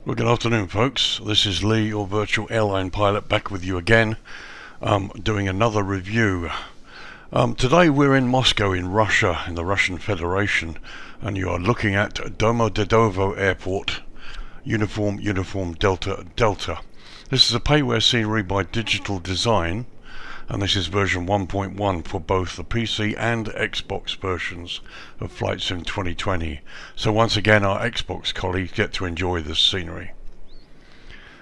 Well, good afternoon, folks. This is Lee, your virtual airline pilot, back with you again, doing another review. Today we're in Moscow in Russia, in the Russian Federation, and you are looking at Domodedovo Airport, Uniform Delta Delta. This is a PAYWARE scenery by Digital Design, and this is version 1.1 for both the PC and Xbox versions of Flightsim 2020. So once again, our Xbox colleagues get to enjoy this scenery.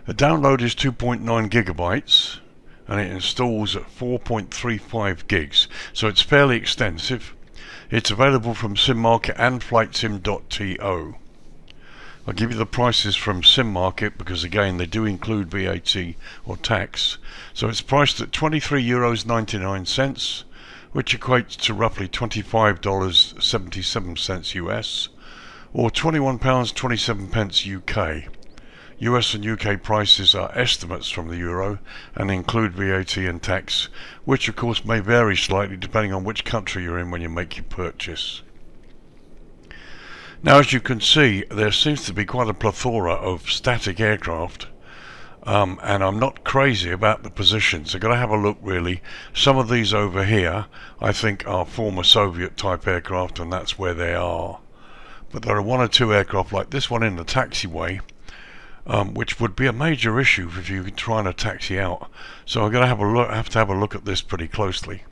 The download is 2.9 gigabytes, and it installs at 4.35 gigs, so it's fairly extensive. It's available from SimMarket and Flightsim.To. I'll give you the prices from SimMarket because again they do include VAT or tax. So it's priced at €23.99, which equates to roughly $25.77 US, or £21.27 UK. US and UK prices are estimates from the euro and include VAT and tax, which of course may vary slightly depending on which country you're in when you make your purchase. Now, as you can see, there seems to be quite a plethora of static aircraft, and I'm not crazy about the positions. I've got to have a look really. Some of these over here I think are former Soviet type aircraft, and that's where they are. But there are one or two aircraft like this one in the taxiway, which would be a major issue if you're trying to taxi out. So I'm going to have a look at this pretty closely.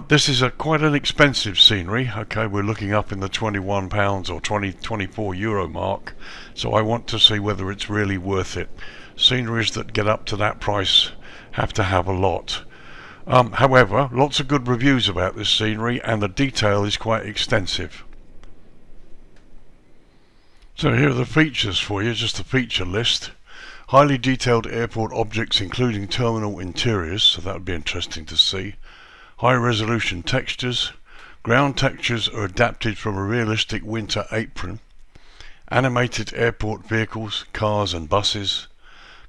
This is quite an expensive scenery. Okay, we're looking up in the £21 or 24 euro mark, so I want to see whether it's really worth it. Sceneries that get up to that price have to have a lot. However, lots of good reviews about this scenery, and the detail is quite extensive. So here are the features for you, just a feature list. Highly detailed airport objects including terminal interiors, so that would be interesting to see. High resolution textures. Ground textures are adapted from a realistic winter apron. Animated airport vehicles, cars and buses.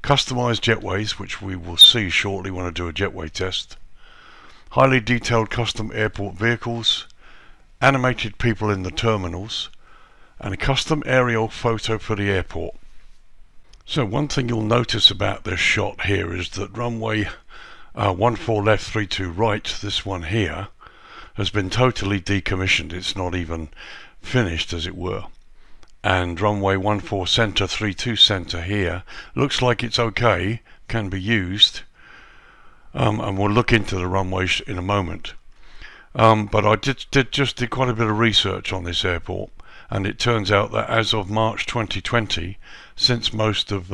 Customized jetways, which we will see shortly when I do a jetway test. Highly detailed custom airport vehicles. Animated people in the terminals. And a custom aerial photo for the airport. So one thing you'll notice about this shot here is that runway 14 left, 32 right, this one here, has been totally decommissioned. It's not even finished, as it were. And runway 14 center, 32 center here looks like it's okay, can be used, and we'll look into the runways in a moment. But I just did quite a bit of research on this airport, and it turns out that as of March 2020, since most of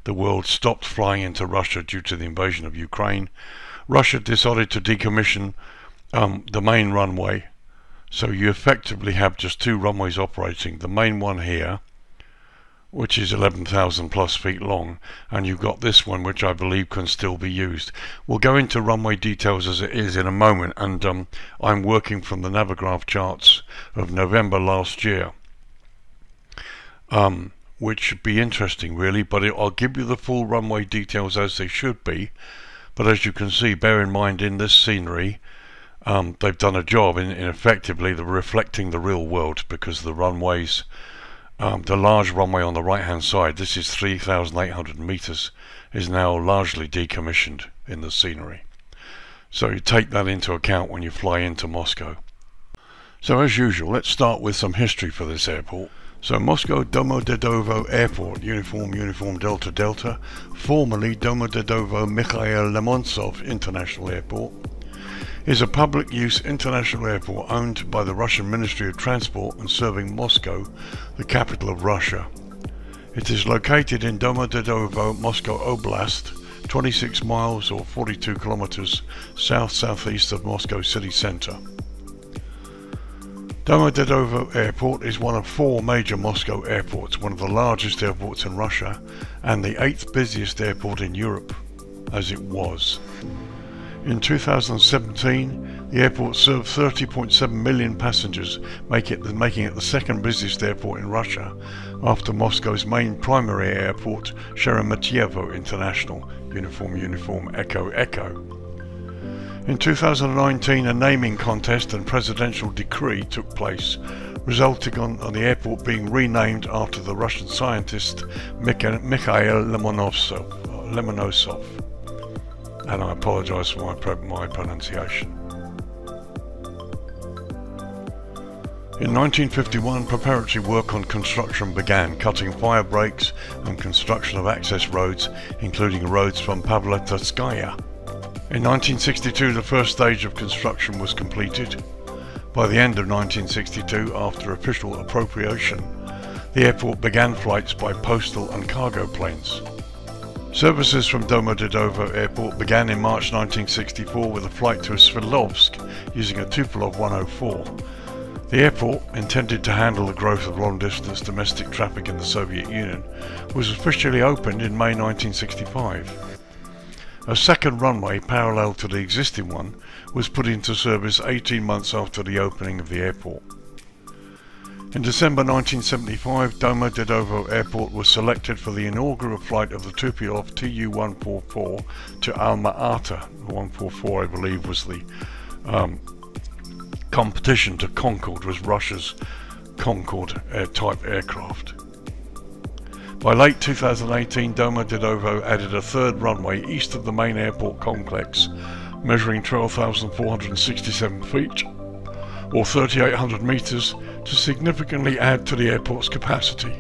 the world stopped flying into Russia due to the invasion of Ukraine, Russia decided to decommission the main runway. So you effectively have just two runways operating. The main one here, which is 11,000 plus feet long, and you've got this one which I believe can still be used. We'll go into runway details as it is in a moment, and I'm working from the Navigraph charts of November last year. Which should be interesting really, but I'll give you the full runway details as they should be. But as you can see, bear in mind in this scenery, they've done a job in effectively reflecting the real world, because the runways, the large runway on the right hand side, this is 3,800 meters, is now largely decommissioned in the scenery. So you take that into account when you fly into Moscow. So as usual, let's start with some history for this airport. So Moscow Domodedovo Airport, Uniform Delta Delta, formerly Domodedovo Mikhail Lemonsov International Airport, is a public-use international airport owned by the Russian Ministry of Transport and serving Moscow, the capital of Russia. It is located in Domodedovo, Moscow Oblast, 26 miles or 42 kilometers south-southeast of Moscow city center. Domodedovo Airport is one of four major Moscow airports, one of the largest airports in Russia, and the 8th busiest airport in Europe, as it was. In 2017, the airport served 30.7 million passengers, making it the second busiest airport in Russia, after Moscow's main primary airport, Sheremetyevo International, Uniform Echo Echo. In 2019, a naming contest and presidential decree took place, resulting on the airport being renamed after the Russian scientist Mikhail Lomonosov. And I apologise for my pronunciation. In 1951, preparatory work on construction began, cutting fire breaks and construction of access roads, including roads from Pavlovskaya. In 1962, the first stage of construction was completed. By the end of 1962, after official appropriation, the airport began flights by postal and cargo planes. Services from Domodedovo Airport began in March 1964 with a flight to Sverdlovsk using a Tupolev 104. The airport, intended to handle the growth of long-distance domestic traffic in the Soviet Union, was officially opened in May 1965. A second runway parallel to the existing one was put into service 18 months after the opening of the airport. In December 1975, Domodedovo Airport was selected for the inaugural flight of the Tupolev Tu-144 to Alma-Ata. The 144, I believe, was the competition to Concorde, was Russia's Concorde type aircraft. By late 2018, Domodedovo added a third runway east of the main airport complex, measuring 12,467 feet, or 3,800 meters, to significantly add to the airport's capacity.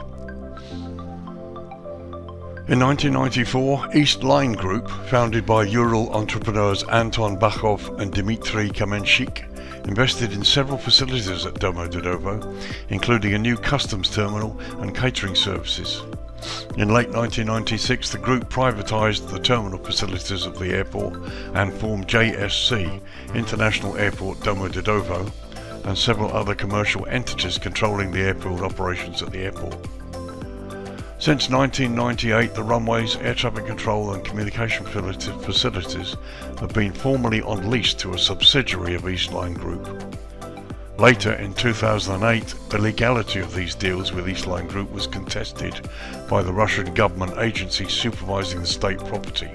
In 1994, East Line Group, founded by Ural entrepreneurs Anton Bakhov and Dmitry Kamenshik, invested in several facilities at Domodedovo, including a new customs terminal and catering services. In late 1996, the group privatized the terminal facilities of the airport and formed JSC, International Airport Domodedovo, and several other commercial entities controlling the airport operations at the airport. Since 1998, the runways, air traffic control and communication facilities have been formally on lease to a subsidiary of East Line Group. Later, in 2008, the legality of these deals with East Line Group was contested by the Russian government agency supervising the state property.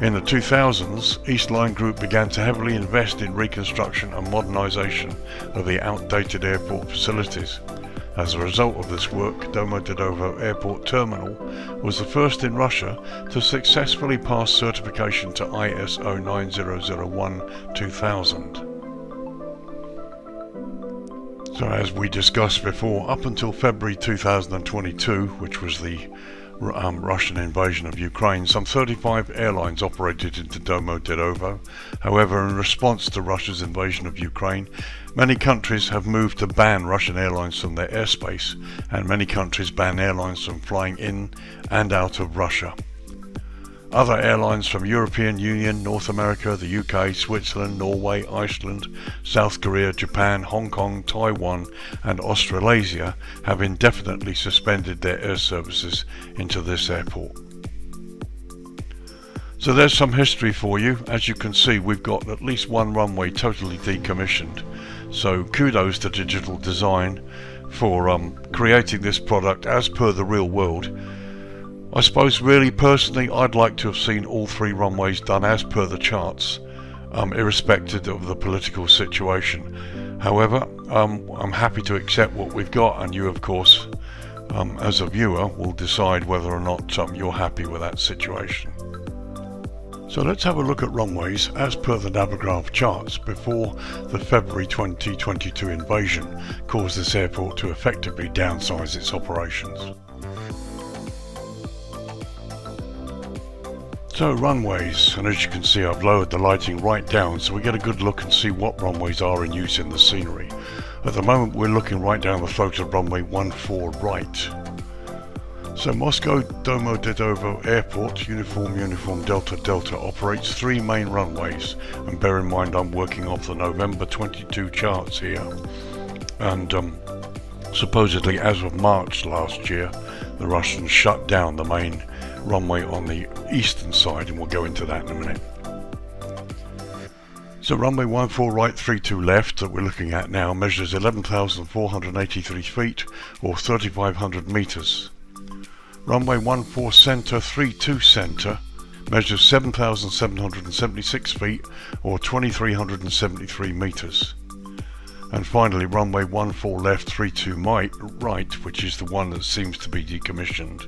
In the 2000s, East Line Group began to heavily invest in reconstruction and modernization of the outdated airport facilities. As a result of this work, Domodedovo Airport Terminal was the first in Russia to successfully pass certification to ISO 9001-2000. So as we discussed before, up until February 2022, which was the Russian invasion of Ukraine, some 35 airlines operated into Domodedovo. However, in response to Russia's invasion of Ukraine, many countries have moved to ban Russian airlines from their airspace, and many countries ban airlines from flying in and out of Russia. Other airlines from European Union, North America, the UK, Switzerland, Norway, Iceland, South Korea, Japan, Hong Kong, Taiwan and Australasia have indefinitely suspended their air services into this airport. So there's some history for you. As you can see, we've got at least one runway totally decommissioned. So kudos to Digital Design for creating this product as per the real world. I suppose really personally I'd like to have seen all three runways done as per the charts, irrespective of the political situation. However, I'm happy to accept what we've got, and you of course as a viewer will decide whether or not you're happy with that situation. So let's have a look at runways as per the Navigraph charts before the February 2022 invasion caused this airport to effectively downsize its operations. So runways, and as you can see I've lowered the lighting right down so we get a good look and see what runways are in use in the scenery. At the moment we're looking right down the throat of runway 14 right. So Moscow Domodedovo Airport, Uniform Delta Delta, operates three main runways, and bear in mind I'm working off the November 22 charts here, and supposedly as of March last year the Russians shut down the main runway on the eastern side, and we'll go into that in a minute. So runway 14 right 32 left that we're looking at now measures 11,483 feet or 3,500 meters. Runway 14 center 32 center measures 7,776 feet or 2,373 meters. And finally runway 14 left, 32 right, which is the one that seems to be decommissioned.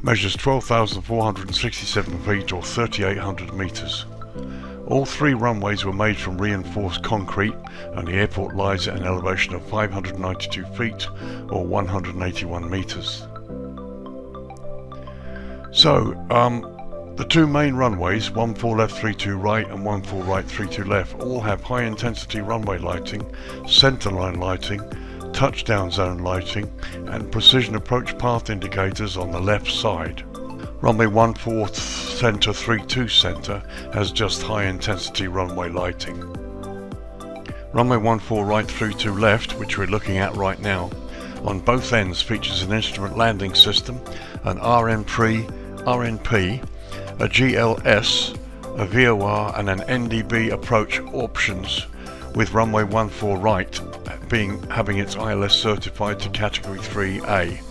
Measures 12,467 feet or 3,800 meters. All three runways were made from reinforced concrete, and the airport lies at an elevation of 592 feet or 181 meters. So, the two main runways, 14 left 32 right and 14 right 32 left, all have high intensity runway lighting, centerline lighting, touchdown zone lighting and precision approach path indicators on the left side. Runway 14 center 32 center has just high intensity runway lighting. Runway 14 right 32 left, which we're looking at right now, on both ends features an instrument landing system, an RNP, a GLS, a VOR and an NDB approach options, with runway 14 right having its ILS certified to category 3A.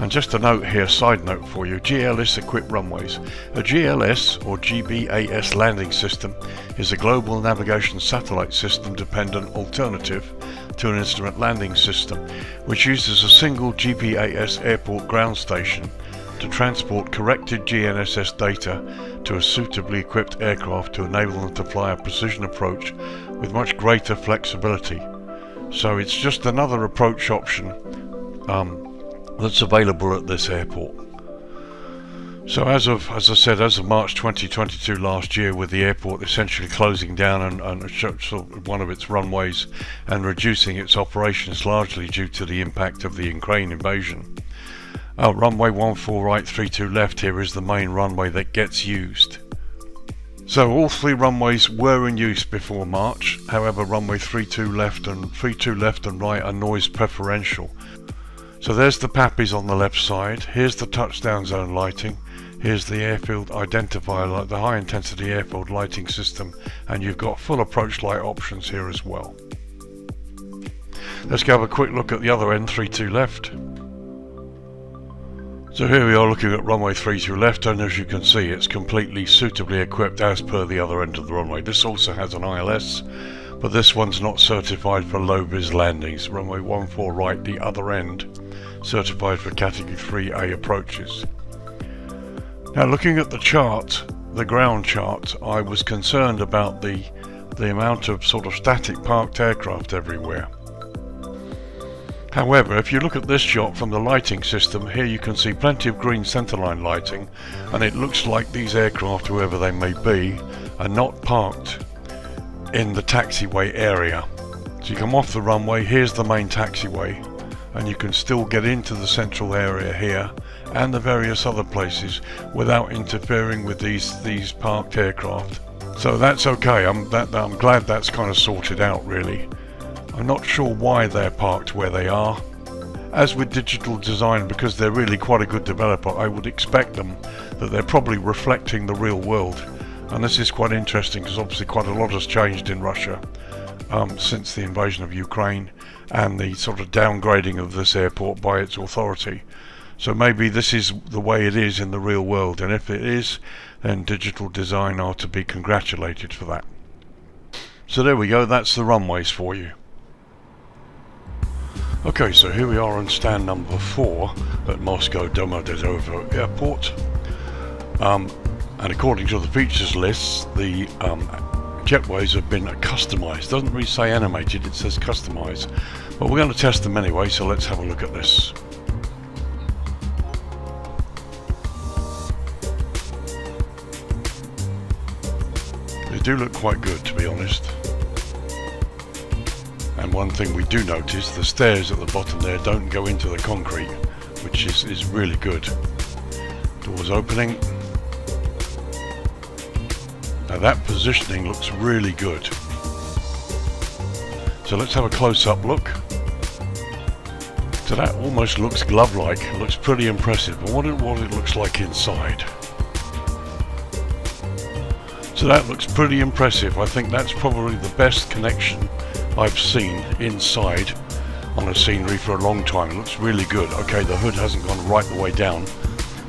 And just a note here, side note for you, GLS equipped runways. A GLS or GBAS landing system is a global navigation satellite system dependent alternative to an instrument landing system, which uses a single GBAS airport ground station to transport corrected GNSS data to a suitably equipped aircraft to enable them to fly a precision approach with much greater flexibility. So it's just another approach option that's available at this airport. So as I said, as of March 2022 last year, with the airport essentially closing down and sort of one of its runways and reducing its operations largely due to the impact of the Ukraine invasion, runway 14 right 32 left here is the main runway that gets used. So all three runways were in use before March. However, runway 32 left and right are noise preferential. So there's the PAPIs on the left side, here's the touchdown zone lighting, here's the airfield identifier, the high intensity airfield lighting system, and you've got full approach light options here as well. Let's go have a quick look at the other end, 32 left. So here we are looking at runway 32 left, and as you can see it's completely suitably equipped as per the other end of the runway. This also has an ILS, but this one's not certified for low vis landings. Runway 14 right, the other end, certified for category 3A approaches. Now looking at the chart, the ground chart, I was concerned about the amount of sort of static parked aircraft everywhere. However, if you look at this shot from the lighting system, here you can see plenty of green centerline lighting, and it looks like these aircraft, whoever they may be, are not parked in the taxiway area. So you come off the runway, here's the main taxiway, and you can still get into the central area here and the various other places without interfering with these parked aircraft. So that's okay. I'm glad that's kind of sorted out, really. I'm not sure why they're parked where they are. As with digital design, because they're really quite a good developer, I would expect them that they're probably reflecting the real world. And this is quite interesting because obviously quite a lot has changed in Russia since the invasion of Ukraine and the sort of downgrading of this airport by its authority. So maybe this is the way it is in the real world, and if it is, then digital design are to be congratulated for that. So there we go, that's the runways for you. Okay, so here we are on stand number 4 at Moscow Domodedovo Airport. And according to the features list, the jetways have been customized. Doesn't really say animated, it says customized. But we're going to test them anyway, so let's have a look at this. They do look quite good, to be honest. And one thing we do notice, the stairs at the bottom there don't go into the concrete, which is really good. Doors opening. Now that positioning looks really good. So let's have a close-up look. So that almost looks glove-like. It looks pretty impressive. I wonder what it looks like inside. So that looks pretty impressive. I think that's probably the best connection I've seen inside on a scenery for a long time. It looks really good. Okay, the hood hasn't gone right the way down,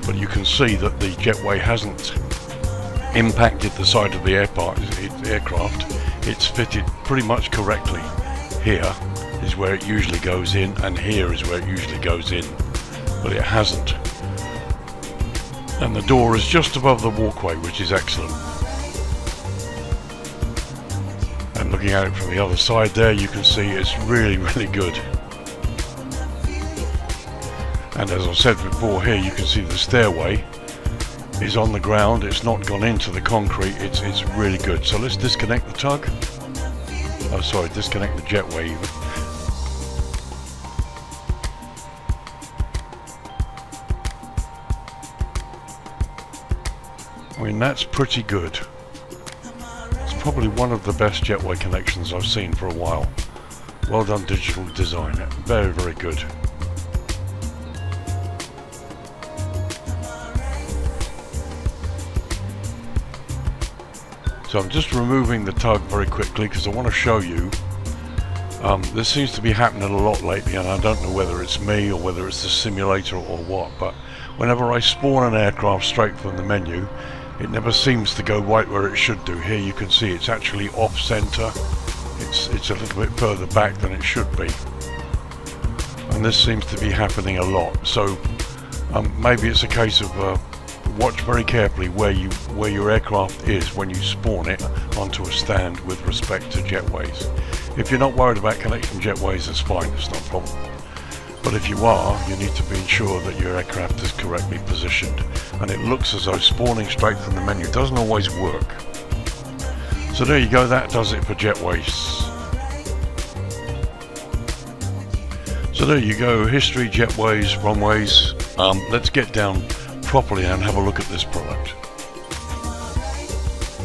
but you can see that the jetway hasn't impacted the side of the aircraft. it's fitted pretty much correctly. Here is where it usually goes in, and here is where it usually goes in, but it hasn't. And the door is just above the walkway, which is excellent. And looking at it from the other side there, you can see it's really, really good. And as I said before, here you can see the stairway is on the ground. It's not gone into the concrete. It's really good. So let's disconnect the tug. Oh, sorry, disconnect the jetway even. I mean, that's pretty good. It's probably one of the best jetway connections I've seen for a while. Well done, digital design. Very, very good. So I'm just removing the tug very quickly because I want to show you. This seems to be happening a lot lately, and I don't know whether it's me or whether it's the simulator or what, but whenever I spawn an aircraft straight from the menu, it never seems to go right where it should do. Here you can see it's actually off center. It's a little bit further back than it should be, and this seems to be happening a lot. So maybe it's a case of watch very carefully where your aircraft is when you spawn it onto a stand with respect to jetways. If you're not worried about connecting jetways, it's fine, it's not a problem. But if you are, you need to be sure that your aircraft is correctly positioned. And it looks as though spawning straight from the menu doesn't always work. So there you go, that does it for jetways. So there you go, history, jetways, runways. Let's get down properly and have a look at this product.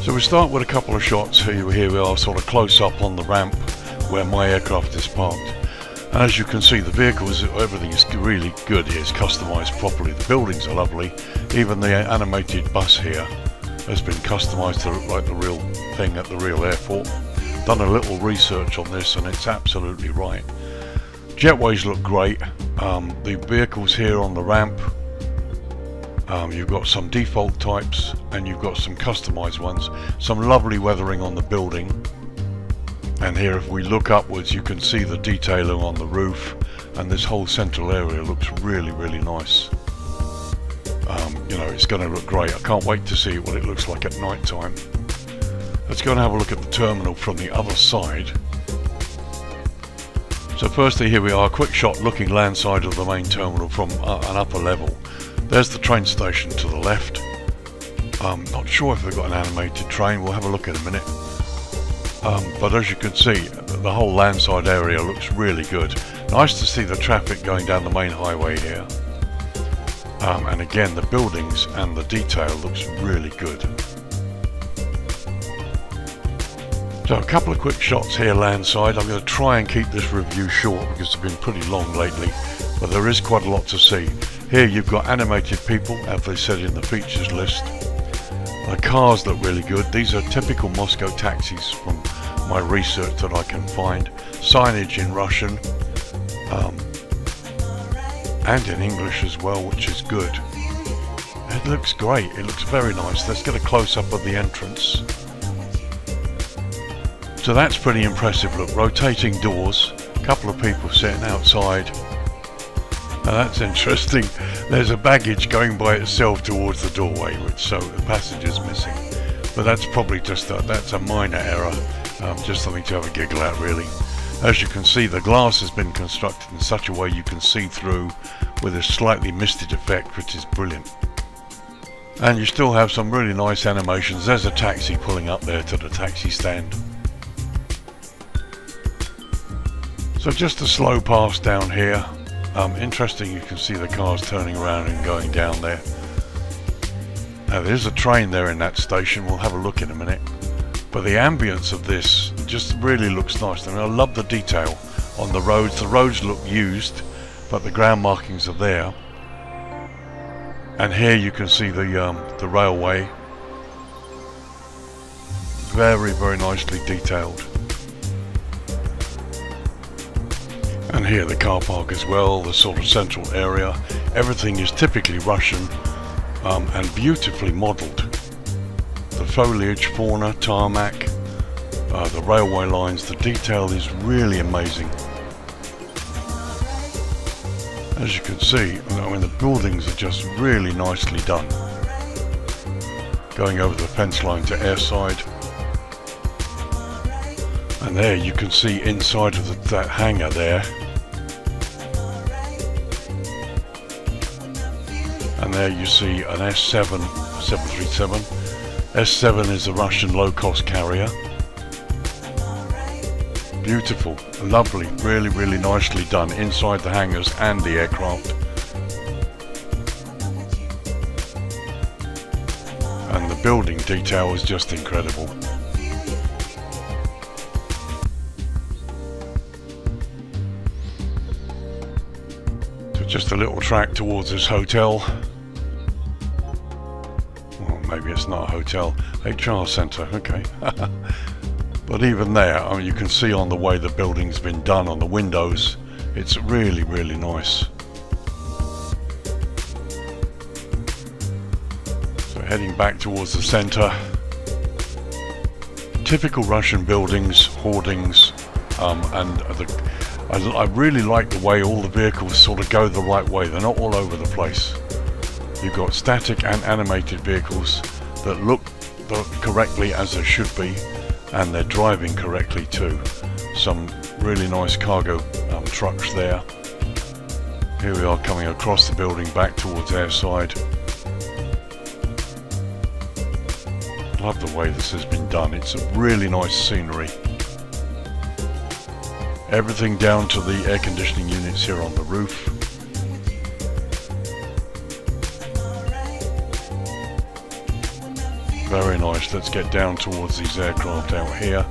So we start with a couple of shots. Here we are, sort of close up on the ramp where my aircraft is parked. And as you can see, the vehicles, everything is really good here. It's customized properly. The buildings are lovely. Even the animated bus here has been customized to look like the real thing at the real airport. Done a little research on this and it's absolutely right. Jetways look great. The vehicles here on the ramp, you've got some default types and you've got some customized ones. Some lovely weathering on the building. And here if we look upwards, you can see the detailing on the roof, and this whole central area looks really, really nice. You know, it's going to look great. I can't wait to see what it looks like at night time. Let's go and have a look at the terminal from the other side. So firstly, here we are, a quick shot looking landside of the main terminal from an upper level. There's the train station to the left. Not sure if they've got an animated train, we'll have a look in a minute. But as you can see, the whole landside area looks really good. Nice to see the traffic going down the main highway here. And again, the buildings and the detail looks really good. So a couple of quick shots here landside. I'm going to try and keep this review short because it's been pretty long lately, but there is quite a lot to see. Here you've got animated people, as they said in the features list. The cars look really good. These are typical Moscow taxis from my research that I can find. Signage in Russian and in English as well, which is good. It looks great. It looks very nice. Let's get a close-up of the entrance. So that's pretty impressive. Look, rotating doors, a couple of people sitting outside. Now that's interesting. There's a baggage going by itself towards the doorway, which so the passenger's missing. But that's probably just that's a minor error, just something to have a giggle at really. As you can see, the glass has been constructed in such a way you can see through with a slightly misted effect, which is brilliant. And you still have some really nice animations. There's a taxi pulling up there to the taxi stand. So just a slow pass down here. Interesting, you can see the cars turning around and going down there. Now there's a train there in that station, we'll have a look in a minute. But the ambience of this just really looks nice. I mean, I love the detail on the roads. The roads look used, but the ground markings are there. And here you can see the railway. Very, very nicely detailed. And here the car park as well, the sort of central area. Everything is typically Russian and beautifully modelled. The foliage, fauna, tarmac, the railway lines. The detail is really amazing. As you can see, I mean, the buildings are just really nicely done. Going over the fence line to airside. And there you can see inside of that hangar there. And there you see an S7 737. S7 is a Russian low-cost carrier. Beautiful, lovely, really, really nicely done inside the hangars and the aircraft. And the building detail is just incredible. So just a little track towards this hotel. Well, maybe it's not a hotel, HR centre, okay. But even there, I mean, you can see on the way the building's been done on the windows, it's really, really nice. So heading back towards the centre, typical Russian buildings, hoardings, and I really like the way all the vehicles sort of go the right way. They're not all over the place. You've got static and animated vehicles that look correctly as they should be, and they're driving correctly too. Some really nice cargo trucks there. Here we are coming across the building back towards airside. Love the way this has been done. It's a really nice scenery. Everything down to the air conditioning units here on the roof. Very nice. Let's get down towards these aircraft out here.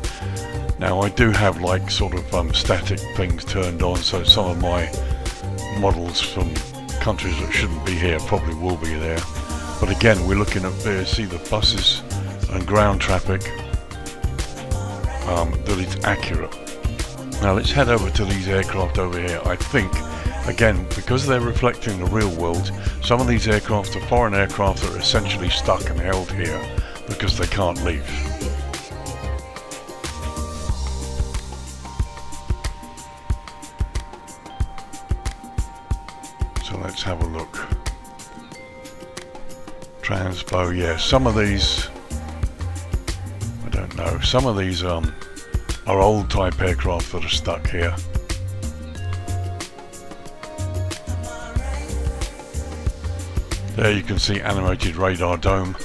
Now I do have like sort of static things turned on, so some of my models from countries that shouldn't be here probably will be there. But again, we're looking up there, see the buses and ground traffic, that it's accurate. Now let's head over to these aircraft over here. I think, again, because they're reflecting the real world, some of these aircraft are foreign aircraft that are essentially stuck and held here because they can't leave. So let's have a look. Transpo, yeah, some of these, I don't know, some of these are old type aircraft that are stuck here. There you can see animated radar dome.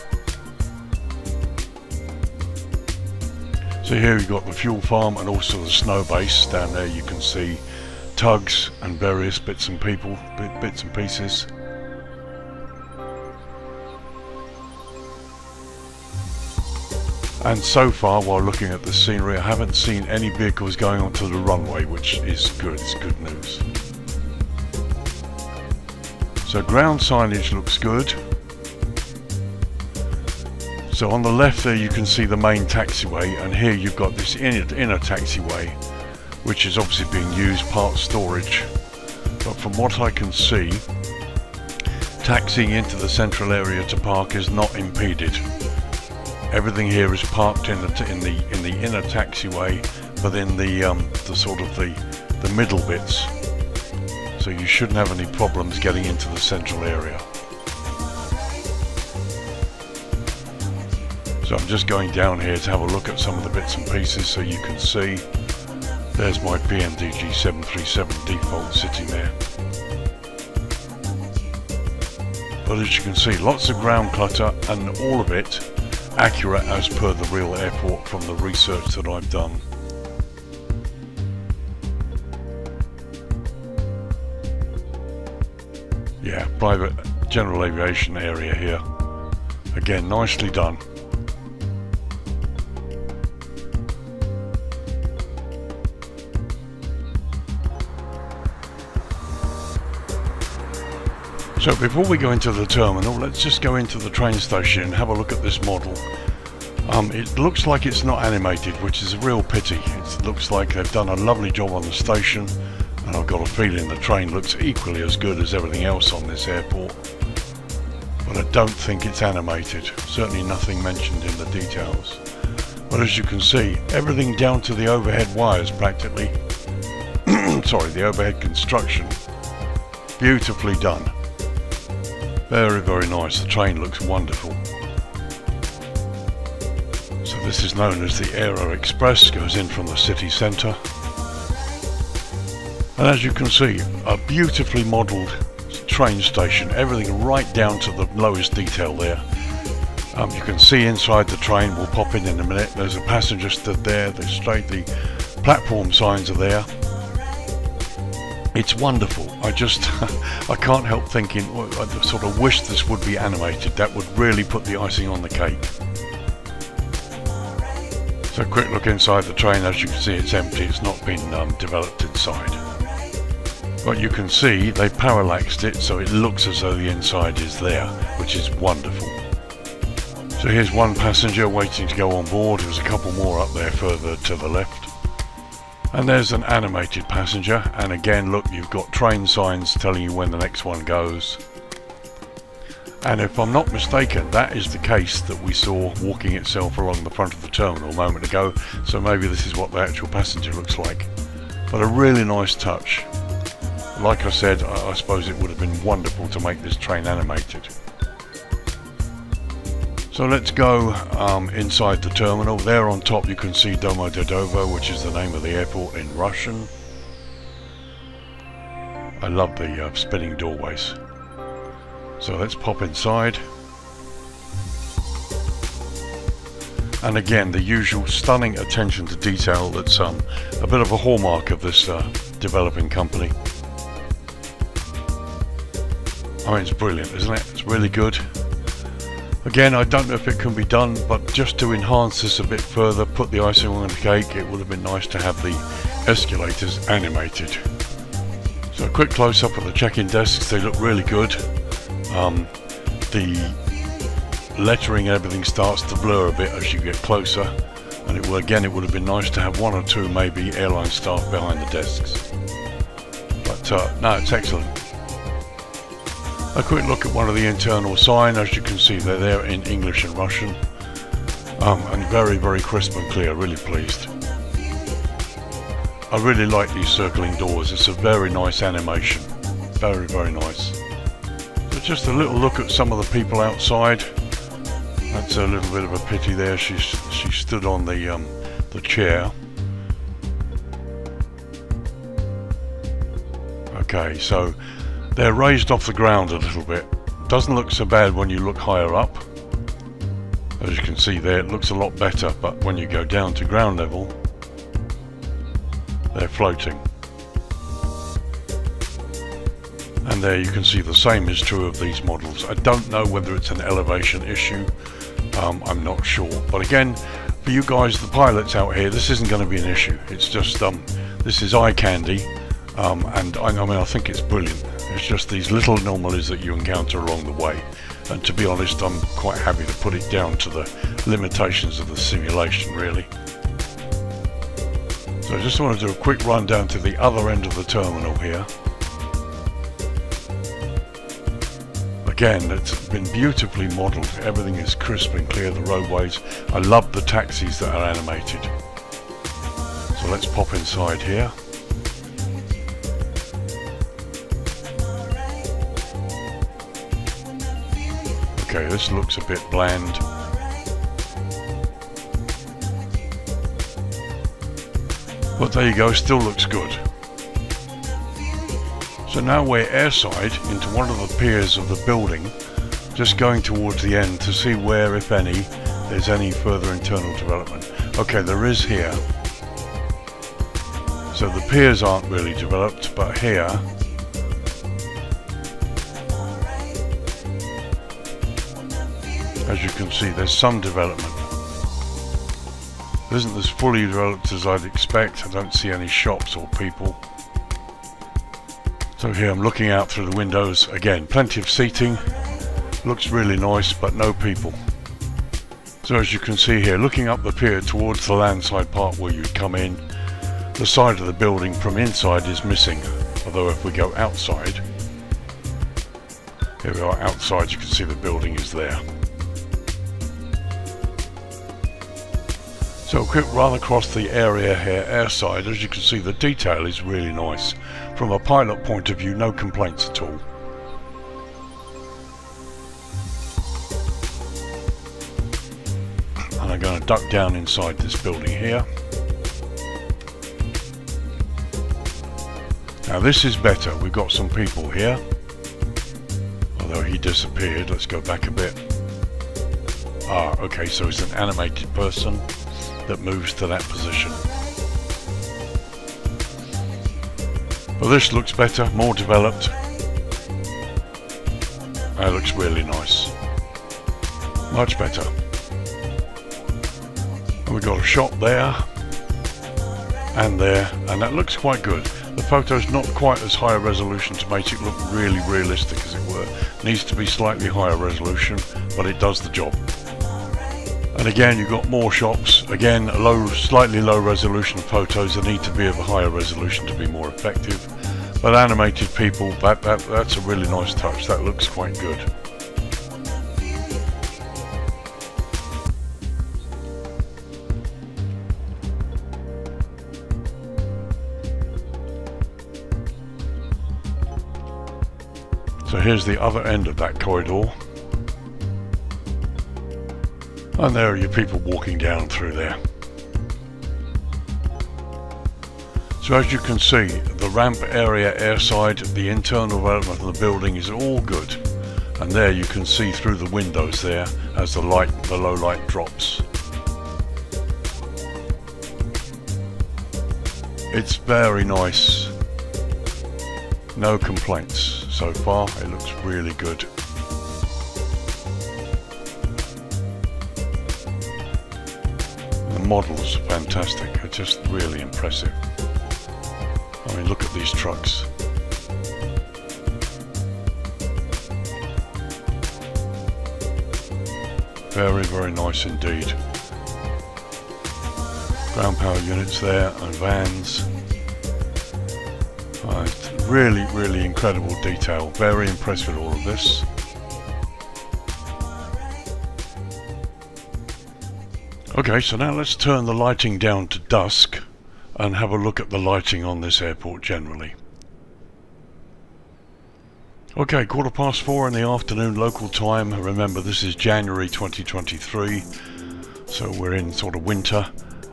So here we've got the fuel farm and also the snow base. Down there you can see tugs and various bits and pieces. And so far, while looking at the scenery, I haven't seen any vehicles going onto the runway, which is good. It's good news. So ground signage looks good. So on the left there you can see the main taxiway, and here you've got this inner taxiway, which is obviously being used part storage. But from what I can see, taxiing into the central area to park is not impeded. Everything here is parked in the inner taxiway, but in the sort of the middle bits. So you shouldn't have any problems getting into the central area. So I'm just going down here to have a look at some of the bits and pieces so you can see. There's my PMDG 737 default sitting there. But as you can see, lots of ground clutter, and all of it accurate as per the real airport from the research that I've done. Yeah, private general aviation area here. Again, nicely done. So before we go into the terminal, let's just go into the train station and have a look at this model. It looks like it's not animated, which is a real pity. It looks like they've done a lovely job on the station, and I've got a feeling the train looks equally as good as everything else on this airport. But I don't think it's animated, certainly nothing mentioned in the details. But as you can see, everything down to the overhead wires practically, sorry, the overhead construction, beautifully done. Very, very nice. The train looks wonderful. So this is known as the AEROEXPRESS, goes in from the city centre. And as you can see, a beautifully modelled train station, everything right down to the lowest detail there. You can see inside the train, we'll pop in a minute, there's a passenger stood there, the platform signs are there. It's wonderful. I can't help thinking, I sort of wish this would be animated. That would really put the icing on the cake. So a quick look inside the train. As you can see, it's empty, it's not been developed inside. But you can see they parallaxed it so it looks as though the inside is there, which is wonderful. So here's one passenger waiting to go on board. There's a couple more up there further to the left. And there's an animated passenger, and again look, you've got train signs telling you when the next one goes. And if I'm not mistaken, that is the case that we saw walking itself along the front of the terminal a moment ago, so maybe this is what the actual passenger looks like. But a really nice touch. Like I said, I suppose it would have been wonderful to make this train animated. So let's go inside the terminal. There on top you can see Domodedovo, which is the name of the airport in Russian. I love the spinning doorways. So let's pop inside. And again, the usual stunning attention to detail that's a bit of a hallmark of this developing company. I mean, it's brilliant, isn't it? It's really good. Again, I don't know if it can be done, but just to enhance this a bit further, put the icing on the cake, it would have been nice to have the escalators animated. So a quick close-up of the check-in desks, they look really good. The lettering and everything starts to blur a bit as you get closer, and it would have been nice to have one or two maybe airline staff behind the desks. But no, it's excellent. A quick look at one of the internal signs. As you can see, they're there in English and Russian, and very, very crisp and clear. Really pleased. I really like these circling doors. It's a very nice animation. Very, very nice. So just a little look at some of the people outside. That's a little bit of a pity there. She stood on the chair. Okay, so they're raised off the ground a little bit. Doesn't look so bad when you look higher up. As you can see there, it looks a lot better, but when you go down to ground level, they're floating. And there you can see the same is true of these models. I don't know whether it's an elevation issue. I'm not sure. But again, for you guys, the pilots out here, this isn't going to be an issue. It's just, this is eye candy. And I mean, I think it's brilliant. It's just these little anomalies that you encounter along the way. And to be honest, I'm quite happy to put it down to the limitations of the simulation, really. So I just want to do a quick run down to the other end of the terminal here. Again, it's been beautifully modelled. Everything is crisp and clear, the roadways. I love the taxis that are animated. So let's pop inside here. Okay, this looks a bit bland. But there you go, still looks good. So now we're airside into one of the piers of the building, just going towards the end to see where, if any, there's any further internal development. Okay, there is here. So the piers aren't really developed, but here, as you can see, there's some development. It isn't as fully developed as I'd expect. I don't see any shops or people. So here I'm looking out through the windows. Again, plenty of seating. Looks really nice, but no people. So as you can see here, looking up the pier towards the landside part where you'd come in, the side of the building from inside is missing. Although if we go outside, here we are outside, you can see the building is there. So So a quick run across the area here, airside. As you can see, the detail is really nice. From a pilot point of view, no complaints at all. And I'm going to duck down inside this building here. Now this is better. We've got some people here. Although he disappeared. Let's go back a bit. Ah, okay, so it's an animated person that moves to that position. Well, this looks better, more developed. That looks really nice. Much better. And we've got a shot there and there, and that looks quite good. The photo's not quite as high a resolution to make it look really realistic, as it were. Needs to be slightly higher resolution, but it does the job. And again, you've got more shots. Again, slightly low resolution photos that need to be of a higher resolution to be more effective. But animated people, that's a really nice touch. That looks quite good. So here's the other end of that corridor. And there are your people walking down through there. So as you can see, the ramp area airside, the internal development of the building is all good. And there you can see through the windows there as the low light drops. It's very nice. No complaints so far. It looks really good. The models are fantastic. They're just really impressive. I mean, look at these trucks. Very, very nice indeed. Ground power units there and vans. Really, really incredible detail. Very impressed with all of this. Okay, so now let's turn the lighting down to dusk and have a look at the lighting on this airport generally. Okay, 4:15 in the afternoon local time. Remember, this is January 2023, so we're in sort of winter,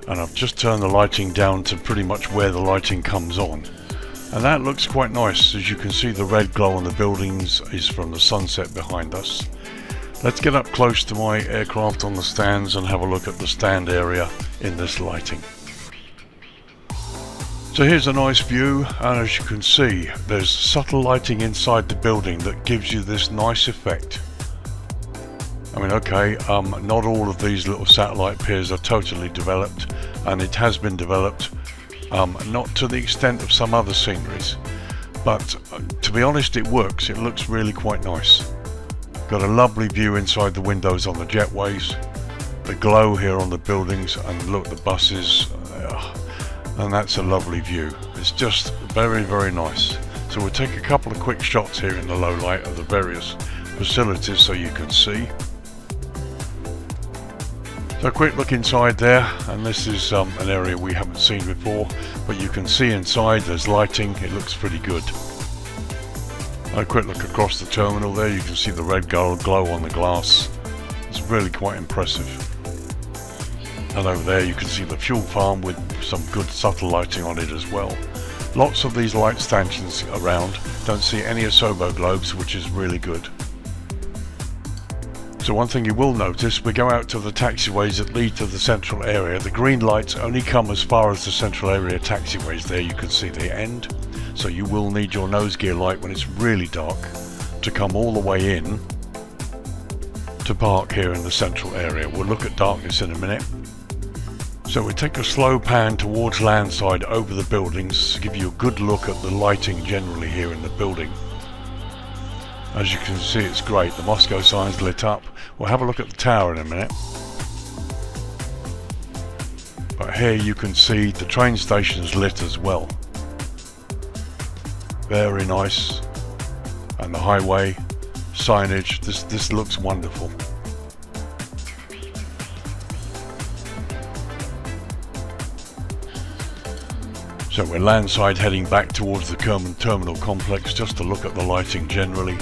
and I've just turned the lighting down to pretty much where the lighting comes on. And that looks quite nice. As you can see, the red glow on the buildings is from the sunset behind us. Let's get up close to my aircraft on the stands and have a look at the stand area in this lighting. So here's a nice view, and as you can see, there's subtle lighting inside the building that gives you this nice effect. I mean, okay, not all of these little satellite piers are totally developed, and it has been developed. Not to the extent of some other sceneries, but to be honest, it works. It looks really quite nice. Got a lovely view inside the windows on the jetways, the glow here on the buildings, and look, the buses, and that's a lovely view. It's just very, very nice. So we'll take a couple of quick shots here in the low light of the various facilities so you can see. So a quick look inside there, and this is an area we haven't seen before, but you can see inside there's lighting. It looks pretty good. A quick look across the terminal there, you can see the red glow on the glass. It's really quite impressive. And over there you can see the fuel farm with some good subtle lighting on it as well. Lots of these light stanchions around. Don't see any asobo globes, which is really good. So one thing you will notice, we go out to the taxiways that lead to the central area. The green lights only come as far as the central area taxiways. There you can see the end. So you will need your nose gear light when it's really dark to come all the way in to park here in the central area. We'll look at darkness in a minute. So we take a slow pan towards landside over the buildings to give you a good look at the lighting generally here in the building. As you can see, it's great. The Moscow sign's lit up. We'll have a look at the tower in a minute. But here you can see the train station's lit as well. Very nice. And the highway signage. This looks wonderful. So we're landside heading back towards the terminal complex just to look at the lighting generally.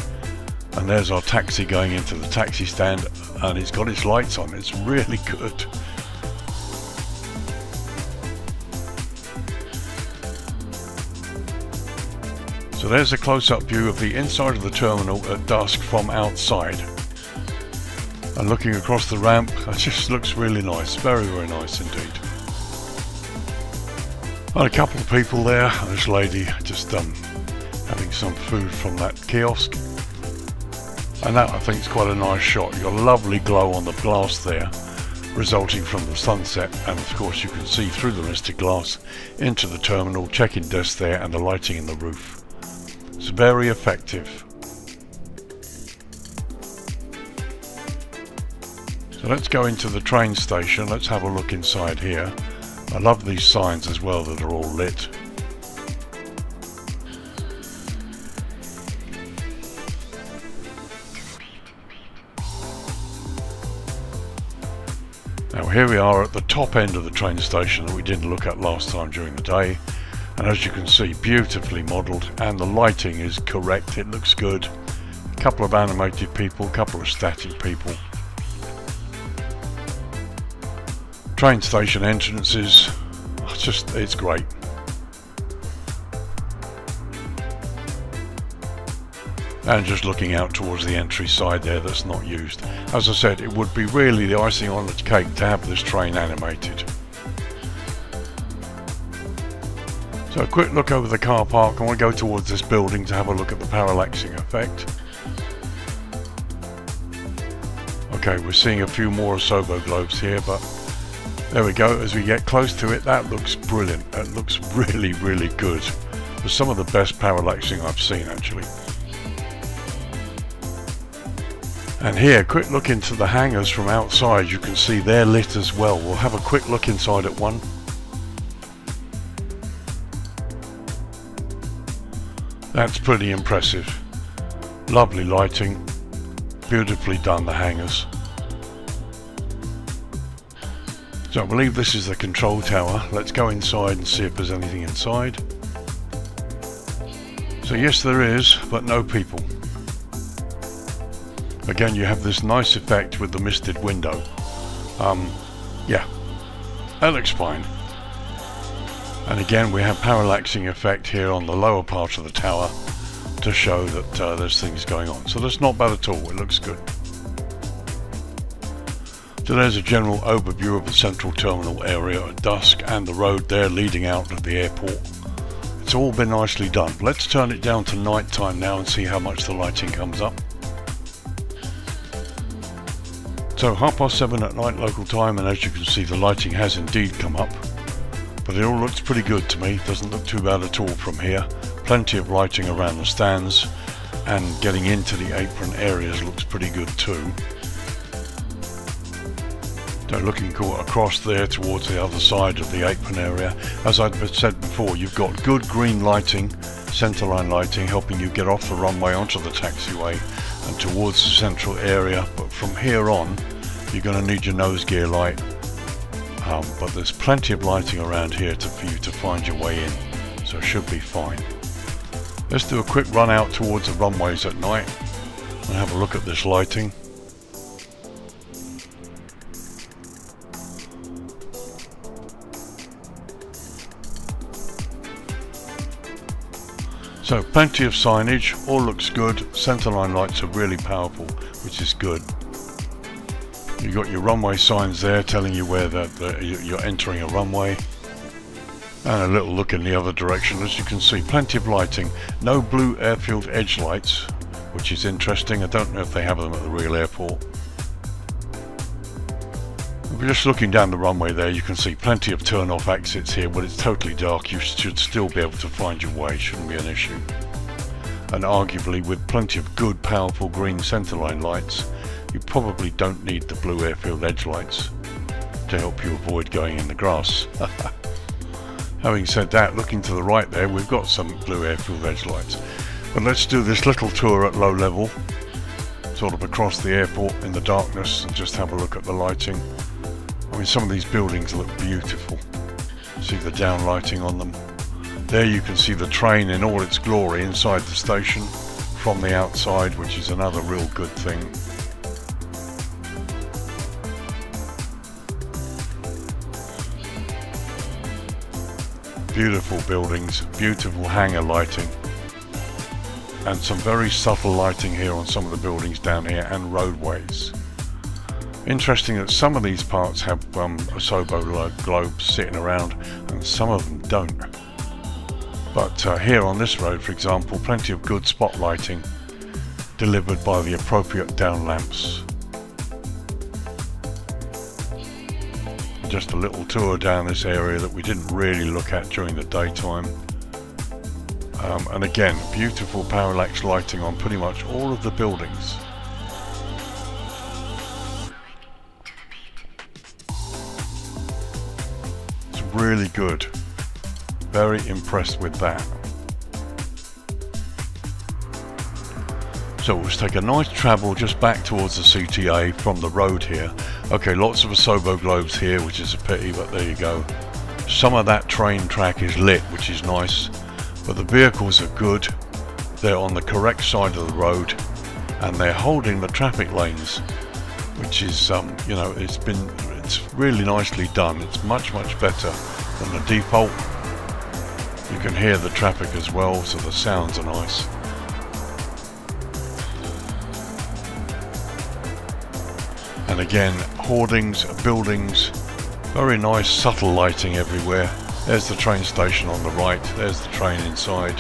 And there's our taxi going into the taxi stand, and it's got its lights on. It's really good. So there's a close-up view of the inside of the terminal at dusk from outside. And looking across the ramp, it just looks really nice. Very, very nice indeed. And a couple of people there. This lady just having some food from that kiosk. And that, I think, is quite a nice shot. You've got a lovely glow on the glass there, resulting from the sunset, and of course you can see through the misted glass into the terminal, check-in desk there, and the lighting in the roof. It's very effective. So let's go into the train station. Let's have a look inside here. I love these signs as well that are all lit. Now here we are at the top end of the train station that we didn't look at last time during the day, and as you can see, beautifully modelled, and the lighting is correct. It looks good. A couple of animated people, a couple of static people. Train station entrances, it's great. And just looking out towards the entry side there that's not used. As I said, it would be really the icing on the cake to have this train animated. So a quick look over the car park. I want to go towards this building to have a look at the parallaxing effect. Okay, we're seeing a few more Asobo globes here, but there we go. As we get close to it, that looks brilliant. That looks really, really good. It's some of the best parallaxing I've seen actually. And here, quick look into the hangars from outside. You can see they're lit as well. We'll have a quick look inside at one. That's pretty impressive. Lovely lighting. Beautifully done, the hangars. So I believe this is the control tower. Let's go inside and see if there's anything inside. So yes, there is, but no people. Again, you have this nice effect with the misted window. Yeah, that looks fine. And again, we have parallaxing effect here on the lower part of the tower to show that there's things going on. So that's not bad at all. It looks good. So there's a general overview of the central terminal area at dusk and the road there leading out of the airport. It's all been nicely done. Let's turn it down to night time now and see how much the lighting comes up. So 7:30 at night local time, and as you can see the lighting has indeed come up. But it all looks pretty good to me. Doesn't look too bad at all from here. Plenty of lighting around the stands, and getting into the apron areas looks pretty good too. So looking across there towards the other side of the apron area, as I've said before, you've got good green lighting, centerline lighting, helping you get off the runway onto the taxiway and towards the central area. But from here on, you're going to need your nose gear light. But there's plenty of lighting around here for you to find your way in, so it should be fine. Let's do a quick run out towards the runways at night and have a look at this lighting. So plenty of signage, all looks good. Centerline lights are really powerful, which is good. You've got your runway signs there telling you where you're entering a runway. And a little look in the other direction. As you can see, plenty of lighting. No blue airfield edge lights, which is interesting. I don't know if they have them at the real airport. If you're just looking down the runway there, you can see plenty of turn-off exits here, but it's totally dark. You should still be able to find your way. Shouldn't be an issue. And arguably, with plenty of good, powerful green centerline lights, you probably don't need the blue airfield edge lights to help you avoid going in the grass. Having said that, looking to the right there, we've got some blue airfield edge lights. But let's do this little tour at low level, sort of across the airport in the darkness, and just have a look at the lighting. I mean, some of these buildings look beautiful. See the down lighting on them. There you can see the train in all its glory inside the station from the outside, which is another real good thing. Beautiful buildings, beautiful hangar lighting, and some very subtle lighting here on some of the buildings down here, and roadways. Interesting that some of these parts have Asobo globes sitting around and some of them don't. But here on this road, for example, plenty of good spotlighting delivered by the appropriate down lamps. Just a little tour down this area that we didn't really look at during the daytime. And again, beautiful parallax lighting on pretty much all of the buildings. It's really good. Very impressed with that. So we'll take a nice travel just back towards the CTA from the road here. Okay, lots of Asobo globes here, which is a pity, but there you go. Some of that train track is lit, which is nice, but the vehicles are good. They're on the correct side of the road, and they're holding the traffic lanes, which is, you know, it's really nicely done. It's much better than the default. You can hear the traffic as well, so the sounds are nice. And again, hoardings, buildings, very nice subtle lighting everywhere. There's the train station on the right, there's the train inside.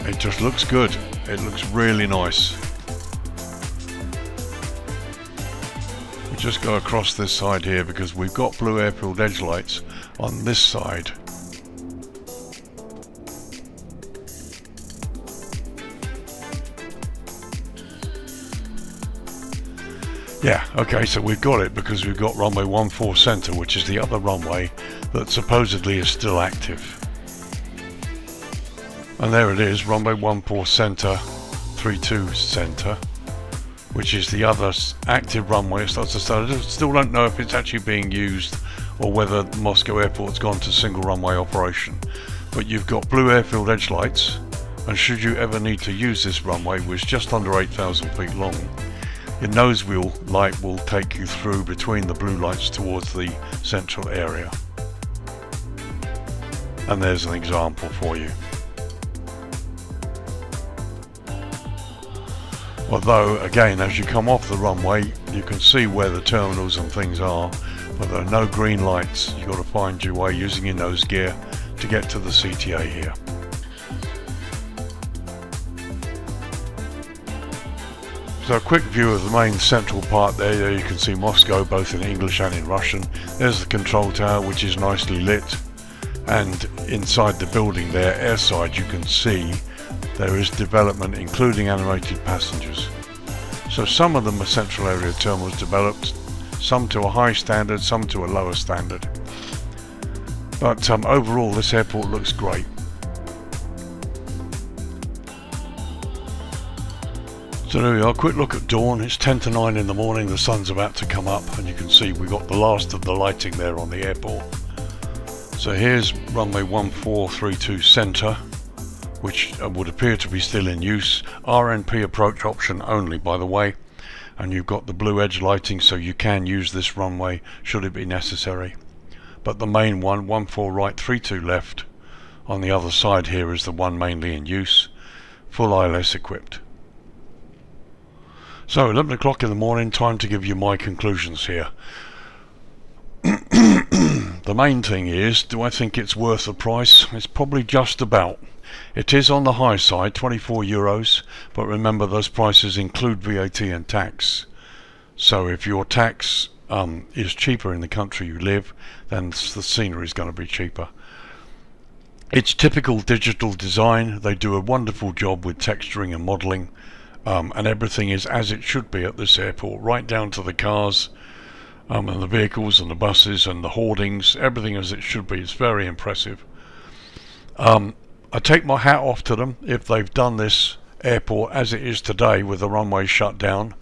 It just looks good, it looks really nice. We just go across this side here because we've got blue air-filled edge lights on this side. Yeah, okay, so we've got it because we've got runway 14 center, which is the other runway that supposedly is still active. And there it is, runway 14 center, 32 center, which is the other active runway. So I still don't know if it's actually being used or whether Moscow Airport's gone to single runway operation. But you've got blue air-filled edge lights, and should you ever need to use this runway, which is just under 8,000 feet long, your nose wheel light will take you through between the blue lights towards the central area. And there's an example for you. Although, again, as you come off the runway, you can see where the terminals and things are, but there are no green lights. You've got to find your way using your nose gear to get to the CTA here. So a quick view of the main central part there. There you can see Moscow both in English and in Russian. There's the control tower, which is nicely lit, and inside the building there, airside, you can see there is development including animated passengers. So some of them are central area terminals developed, some to a high standard, some to a lower standard. But overall this airport looks great. So there we are, quick look at dawn. It's 10 to 9 in the morning, the sun's about to come up, and you can see we've got the last of the lighting there on the airport. So here's runway 1432 center, which would appear to be still in use. RNP approach option only, by the way, and you've got the blue edge lighting, so you can use this runway should it be necessary. But the main one, 14 right, 32 left, on the other side here is the one mainly in use, full ILS equipped. So 11 o'clock in the morning, time to give you my conclusions here. The main thing is, do I think it's worth the price? It's probably just about. It is on the high side, 24 euros, but remember those prices include VAT and tax. So if your tax is cheaper in the country you live, then the scenery is going to be cheaper. It's typical digital design. They do a wonderful job with texturing and modelling. And everything is as it should be at this airport, right down to the cars and the vehicles and the buses and the hoardings, everything as it should be. It's very impressive. I take my hat off to them if they've done this airport as it is today with the runways shut down.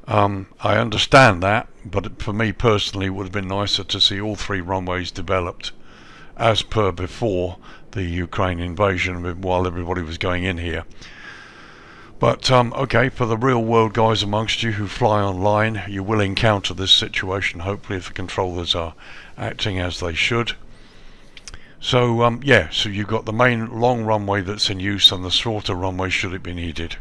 I understand that, but for me personally it would have been nicer to see all 3 runways developed as per before the Ukraine invasion while everybody was going in here. But okay, for the real world guys amongst you who fly online, you will encounter this situation hopefully if the controllers are acting as they should. So yeah, so you've got the main long runway that's in use and the shorter runway should it be needed.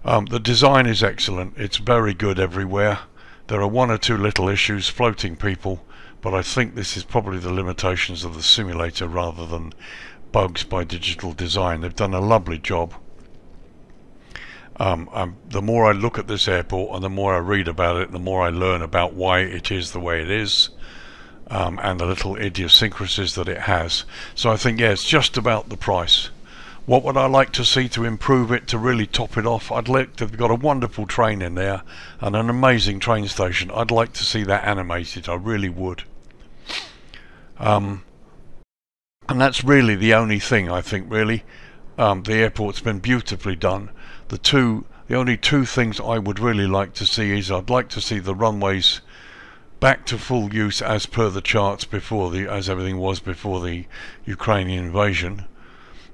The design is excellent, it's very good everywhere. There are 1 or 2 little issues, floating people, but I think this is probably the limitations of the simulator rather than bugs by Digital Design. They've done a lovely job. The more I look at this airport and the more I read about it, the more I learn about why it is the way it is, and the little idiosyncrasies that it has. So I think, yeah, it's just about the price. What would I like to see to improve it, to really top it off? I'd like to have got a wonderful train in there and an amazing train station. I'd like to see that animated, I really would. And that's really the only thing, I think, really. The airport's been beautifully done. The only 2 things I would really like to see is I'd like to see the runways back to full use as per the charts before as everything was before the Ukrainian invasion.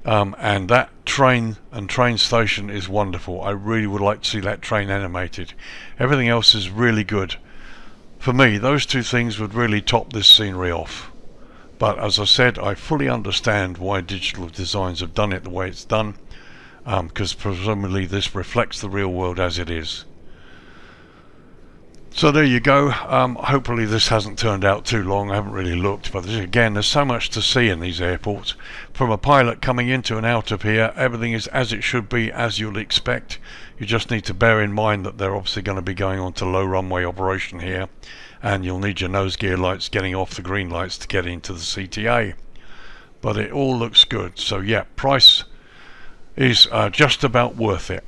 And that train and train station is wonderful. I really would like to see that train animated. Everything else is really good. For me, those 2 things would really top this scenery off. But as I said, I fully understand why Digital Designs have done it the way it's done, because presumably this reflects the real world as it is. So there you go. Hopefully this hasn't turned out too long. I haven't really looked, but again, there's so much to see in these airports. From a pilot coming into and out of here, everything is as it should be, as you'll expect. You just need to bear in mind that they're obviously going to be going on to low runway operation here, and you'll need your nose gear lights getting off the green lights to get into the CTA. But it all looks good. So yeah, price is just about worth it.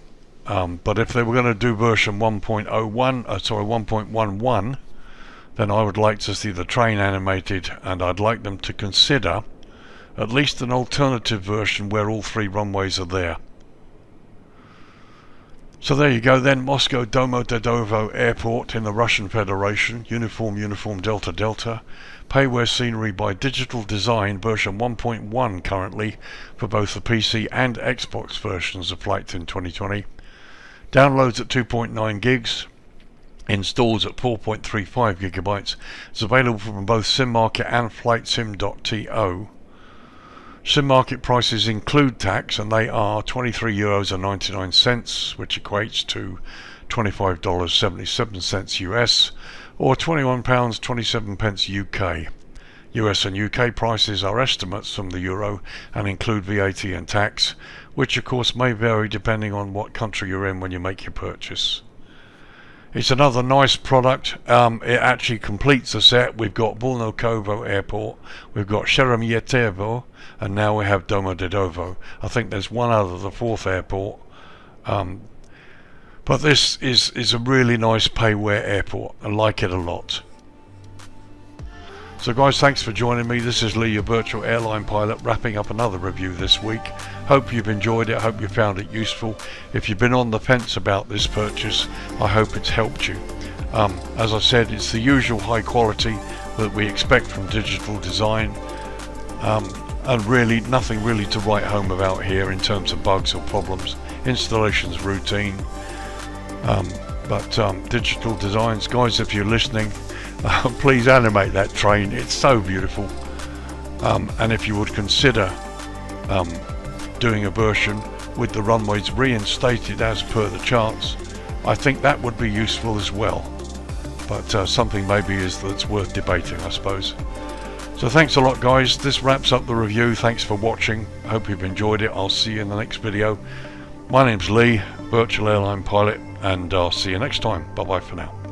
But if they were going to do version 1.11, then I would like to see the train animated, and I'd like them to consider at least an alternative version where all 3 runways are there. So there you go then, Moscow Domodedovo Airport in the Russian Federation, Uniform Delta Delta, PAYWARE scenery by Digital Design, version 1.1 currently for both the PC and Xbox versions of Flightsim 2020. Downloads at 2.9 gigs, installs at 4.35 gigabytes. It's available from both SimMarket and Flightsim.To. SimMarket prices include tax, and they are €23.99, which equates to $25.77 US, or £21.27 UK. US and UK prices are estimates from the euro and include VAT and tax, which of course may vary depending on what country you're in when you make your purchase. It's another nice product. It actually completes the set. We've got Volnokovo Airport, we've got Sheremetyevo, and now we have Domodedovo. I think there's one other, the 4th airport. But this is a really nice PAYWARE airport. I like it a lot. So guys, thanks for joining me. This is Lee, your virtual airline pilot, wrapping up another review this week. Hope you've enjoyed it, hope you found it useful. If you've been on the fence about this purchase, I hope it's helped you. As I said, it's the usual high quality that we expect from Digital Design, and really nothing really to write home about here in terms of bugs or problems. Installation's routine, but Digital Designs, guys, if you're listening, please animate that train. It's so beautiful. And if you would consider doing a version with the runways reinstated as per the charts, I think that would be useful as well. But something maybe that's worth debating, I suppose. So thanks a lot, guys. This wraps up the review. Thanks for watching. I hope you've enjoyed it. I'll see you in the next video. My name's Lee, virtual airline pilot, and I'll see you next time. Bye bye for now.